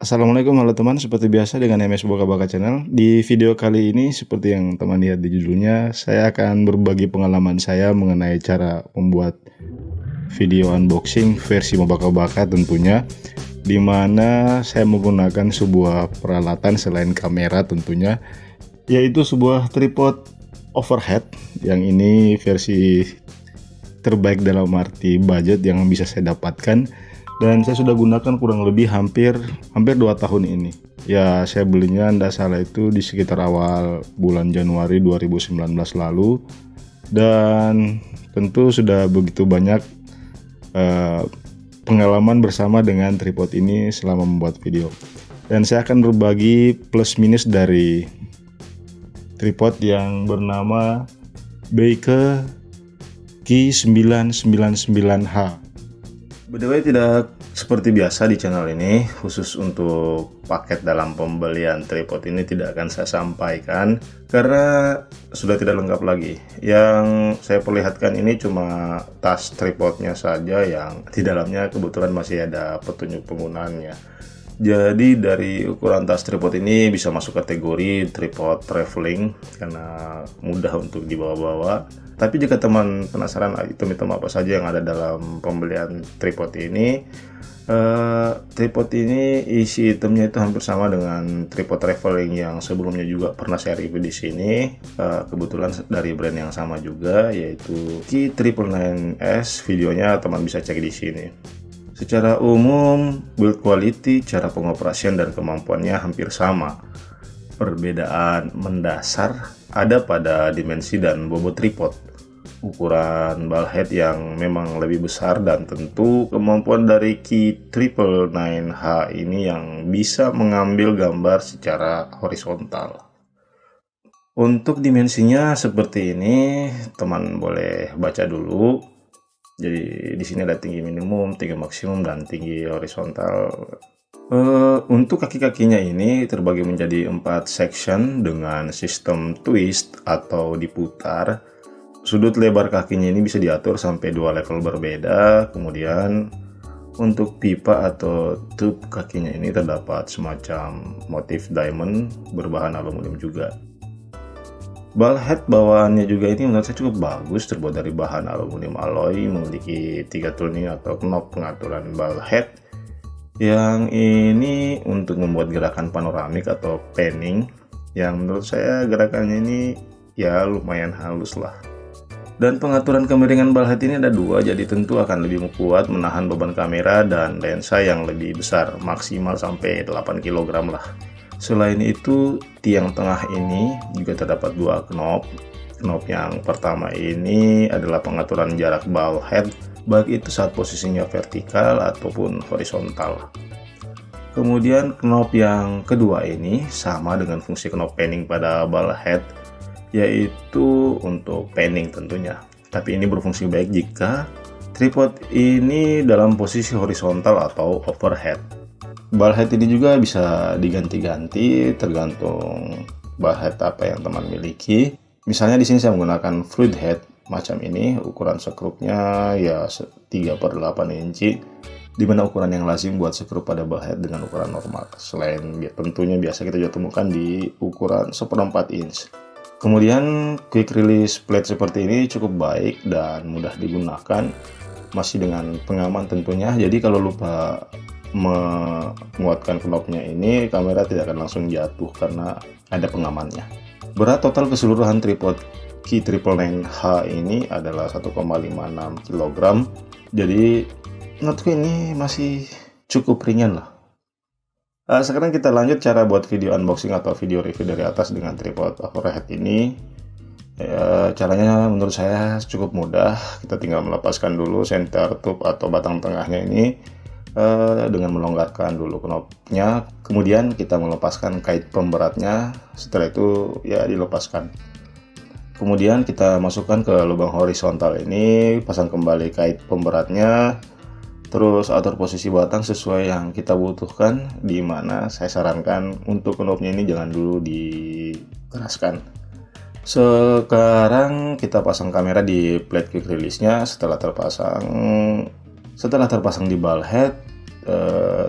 Assalamualaikum halo teman, seperti biasa dengan MS Boka Baka Channel. Di video kali ini seperti yang teman lihat di judulnya, saya akan berbagi pengalaman saya mengenai cara membuat video unboxing versi Baka Baka tentunya, di mana saya menggunakan sebuah peralatan selain kamera tentunya, yaitu sebuah tripod overhead yang ini versi terbaik dalam arti budget yang bisa saya dapatkan. Dan saya sudah gunakan kurang lebih hampir 2 tahun ini. Ya, saya belinya tidak salah itu di sekitar awal bulan Januari 2019 lalu. Dan tentu sudah begitu banyak pengalaman bersama dengan tripod ini selama membuat video. Dan saya akan berbagi plus minus dari tripod yang bernama Beke Key 999H. By the way, tidak seperti biasa di channel ini, khusus untuk paket dalam pembelian tripod ini tidak akan saya sampaikan karena sudah tidak lengkap lagi. Yang saya perlihatkan ini cuma tas tripodnya saja yang di dalamnya kebetulan masih ada petunjuk penggunaannya. Jadi dari ukuran tas tripod ini bisa masuk kategori tripod traveling karena mudah untuk dibawa-bawa. Tapi jika teman penasaran item-item apa saja yang ada dalam pembelian tripod ini, isi itemnya itu hampir sama dengan tripod traveling yang sebelumnya juga pernah saya review di sini. Kebetulan dari brand yang sama juga, yaitu Key 999S. Videonya teman bisa cek di sini. Secara umum, build quality, cara pengoperasian dan kemampuannya hampir sama. Perbedaan mendasar ada pada dimensi dan bobot tripod. Ukuran ball head yang memang lebih besar dan tentu kemampuan dari Key 999H ini yang bisa mengambil gambar secara horizontal. Untuk dimensinya seperti ini, teman boleh baca dulu. Jadi di sini ada tinggi minimum, tinggi maksimum, dan tinggi horizontal. Untuk kaki-kakinya ini terbagi menjadi 4 section dengan sistem twist atau diputar. Sudut lebar kakinya ini bisa diatur sampai 2 level berbeda. Kemudian untuk pipa atau tube kakinya ini terdapat semacam motif diamond berbahan aluminium juga. Ball head bawaannya juga ini menurut saya cukup bagus, terbuat dari bahan aluminium alloy, memiliki 3 tuning atau knob pengaturan ball head. Yang ini untuk membuat gerakan panoramik atau panning, yang menurut saya gerakannya ini ya lumayan halus lah. Dan pengaturan kemiringan ball head ini ada 2, jadi tentu akan lebih kuat menahan beban kamera dan lensa yang lebih besar, maksimal sampai 8 kg lah. Selain itu, tiang tengah ini juga terdapat 2 knob. Knob yang pertama ini adalah pengaturan jarak ball head, baik itu saat posisinya vertikal ataupun horizontal. Kemudian knob yang kedua ini sama dengan fungsi knob panning pada ball head, yaitu untuk panning tentunya. Tapi ini berfungsi baik jika tripod ini dalam posisi horizontal atau overhead. Ball head ini juga bisa diganti-ganti tergantung ball head apa yang teman miliki. Misalnya di sini saya menggunakan fluid head macam ini, ukuran sekrupnya ya 3/8 inci, di mana ukuran yang lazim buat sekrup pada ball head dengan ukuran normal. Selain tentunya biasa kita juga temukan di ukuran 1/4 inch. Kemudian quick release plate seperti ini cukup baik dan mudah digunakan, masih dengan pengaman tentunya. Jadi kalau lupa menguatkan knobnya ini, kamera tidak akan langsung jatuh karena ada pengamannya. Berat total keseluruhan tripod Key 999H ini adalah 1,56 kg. Jadi menurutku ini masih cukup ringan lah. Sekarang kita lanjut cara buat video unboxing atau video review dari atas dengan tripod overhead ini. Caranya menurut saya cukup mudah. Kita tinggal melepaskan dulu center tube atau batang tengahnya ini dengan melonggarkan dulu knobnya. Kemudian kita melepaskan kait pemberatnya. Setelah itu ya dilepaskan. Kemudian kita masukkan ke lubang horizontal ini, pasang kembali kait pemberatnya. Terus atur posisi batang sesuai yang kita butuhkan, di mana saya sarankan untuk knobnya ini jangan dulu dikeraskan. Sekarang kita pasang kamera di plate quick release-nya. Setelah terpasang di ball head,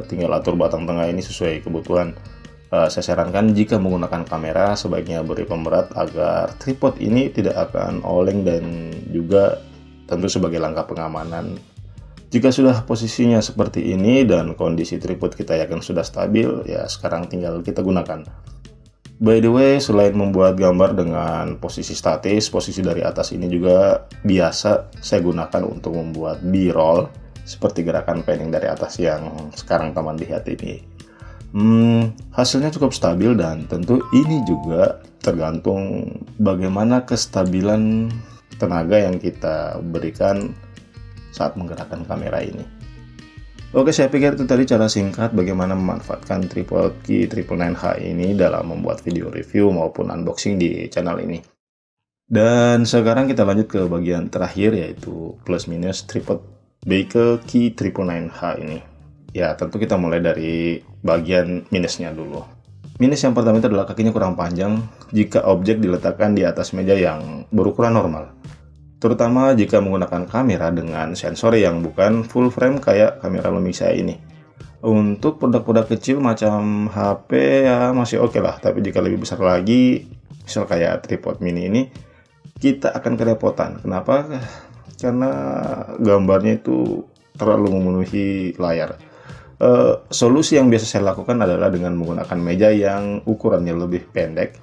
tinggal atur batang tengah ini sesuai kebutuhan. Saya sarankan jika menggunakan kamera sebaiknya beri pemberat agar tripod ini tidak akan oleng, dan juga tentu sebagai langkah pengamanan. Jika sudah posisinya seperti ini dan kondisi tripod kita yakin sudah stabil, ya sekarang tinggal kita gunakan. By the way, selain membuat gambar dengan posisi statis, posisi dari atas ini juga biasa saya gunakan untuk membuat B-roll, seperti gerakan panning dari atas yang sekarang teman lihat ini. Hasilnya cukup stabil, dan tentu ini juga tergantung bagaimana kestabilan tenaga yang kita berikan saat menggerakkan kamera ini. Oke, saya pikir itu tadi cara singkat bagaimana memanfaatkan tripod Key999H ini dalam membuat video review maupun unboxing di channel ini. Dan sekarang kita lanjut ke bagian terakhir, yaitu plus minus tripod Baike Key999H ini. Ya, tentu kita mulai dari bagian minusnya dulu. Minus yang pertama itu adalah kakinya kurang panjang jika objek diletakkan di atas meja yang berukuran normal. Terutama jika menggunakan kamera dengan sensor yang bukan full frame kayak kamera Lumix saya ini. Untuk produk-produk kecil macam HP ya masih oke lah, tapi jika lebih besar lagi, misal kayak tripod mini ini, kita akan kerepotan. Kenapa? Karena gambarnya itu terlalu memenuhi layar. Solusi yang biasa saya lakukan adalah dengan menggunakan meja yang ukurannya lebih pendek.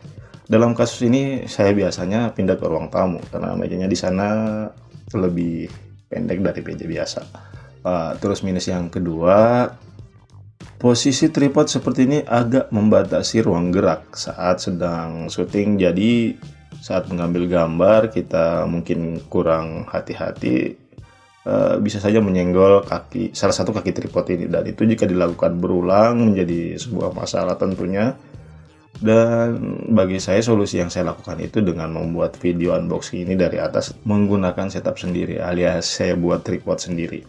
Dalam kasus ini saya biasanya pindah ke ruang tamu karena mejanya di sana lebih pendek dari meja biasa. Terus minus yang kedua, posisi tripod seperti ini agak membatasi ruang gerak saat sedang syuting. Jadi saat mengambil gambar kita mungkin kurang hati-hati, bisa saja menyenggol salah satu kaki tripod ini, dan itu jika dilakukan berulang menjadi sebuah masalah tentunya. Dan bagi saya solusi yang saya lakukan itu dengan membuat video unboxing ini dari atas menggunakan setup sendiri, alias saya buat tripod sendiri.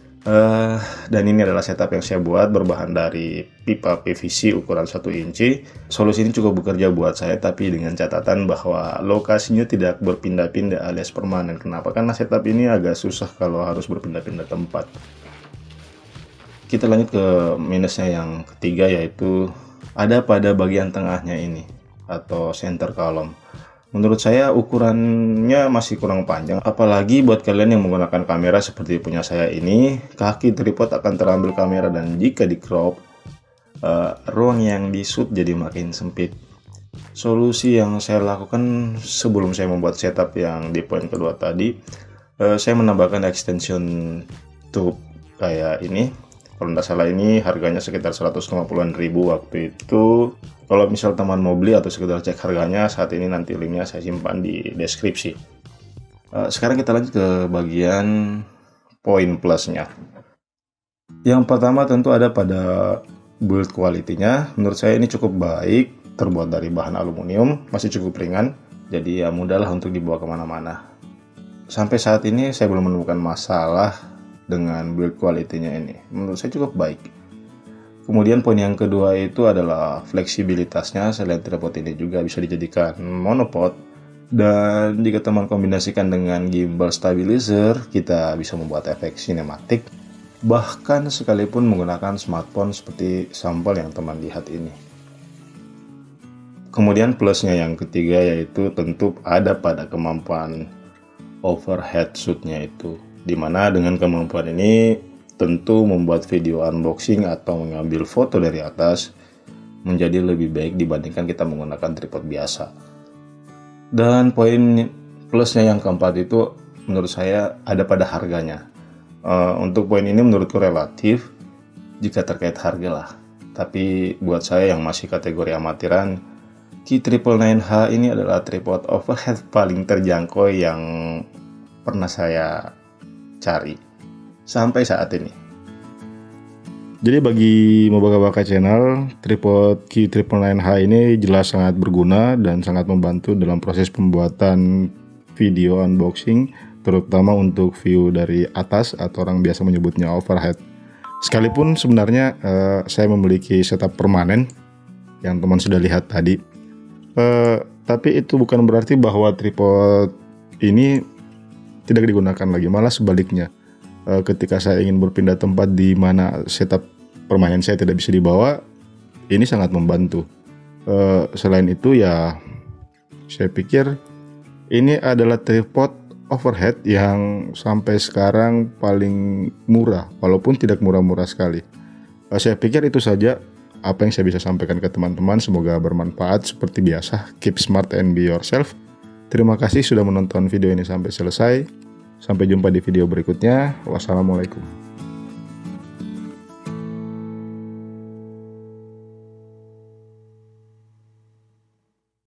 Dan ini adalah setup yang saya buat berbahan dari pipa PVC ukuran 1 inci. Solusi ini cukup bekerja buat saya, tapi dengan catatan bahwa lokasinya tidak berpindah-pindah alias permanen. Kenapa? Karena setup ini agak susah kalau harus berpindah-pindah tempat. Kita lanjut ke minusnya yang ketiga, yaitu ada pada bagian tengahnya ini atau center column. Menurut saya ukurannya masih kurang panjang, apalagi buat kalian yang menggunakan kamera seperti punya saya ini. Kaki tripod akan terambil kamera, dan jika di crop, ruang yang di shoot jadi makin sempit. Solusi yang saya lakukan sebelum saya membuat setup yang di poin kedua tadi, saya menambahkan extension tube kayak ini. Kalau tidak salah ini harganya sekitar 150-an ribu waktu itu. Kalau misal teman mau beli atau sekedar cek harganya, saat ini nanti linknya saya simpan di deskripsi. Sekarang kita lanjut ke bagian poin plusnya. Yang pertama tentu ada pada build quality-nya. Menurut saya ini cukup baik, terbuat dari bahan aluminium, masih cukup ringan, jadi ya mudahlah untuk dibawa kemana-mana. Sampai saat ini saya belum menemukan masalah dengan build quality-nya ini. Menurut saya cukup baik. Kemudian poin yang kedua itu adalah fleksibilitasnya. Selain tripod ini juga bisa dijadikan monopod, dan jika teman kombinasikan dengan gimbal stabilizer, kita bisa membuat efek sinematik, bahkan sekalipun menggunakan smartphone seperti sampel yang teman lihat ini. Kemudian plusnya yang ketiga yaitu tentu ada pada kemampuan overhead shoot-nya itu, dimana dengan kemampuan ini tentu membuat video unboxing atau mengambil foto dari atas menjadi lebih baik dibandingkan kita menggunakan tripod biasa. Dan poin plusnya yang keempat itu menurut saya ada pada harganya. Untuk poin ini menurutku relatif jika terkait harga lah, tapi buat saya yang masih kategori amatiran, Key999H ini adalah tripod overhead paling terjangkau yang pernah saya cari sampai saat ini. Jadi bagi Mobaka channel, tripod Key999H ini jelas sangat berguna dan sangat membantu dalam proses pembuatan video unboxing, terutama untuk view dari atas atau orang biasa menyebutnya overhead. Sekalipun sebenarnya saya memiliki setup permanen yang teman sudah lihat tadi, tapi itu bukan berarti bahwa tripod ini tidak digunakan lagi, malah sebaliknya. Ketika saya ingin berpindah tempat di mana setup permainan saya tidak bisa dibawa, ini sangat membantu. Selain itu ya, saya pikir ini adalah tripod overhead yang sampai sekarang paling murah, walaupun tidak murah-murah sekali. Saya pikir itu saja apa yang saya bisa sampaikan ke teman-teman. Semoga bermanfaat. Seperti biasa, keep smart and be yourself. Terima kasih sudah menonton video ini sampai selesai. Sampai jumpa di video berikutnya. Wassalamualaikum.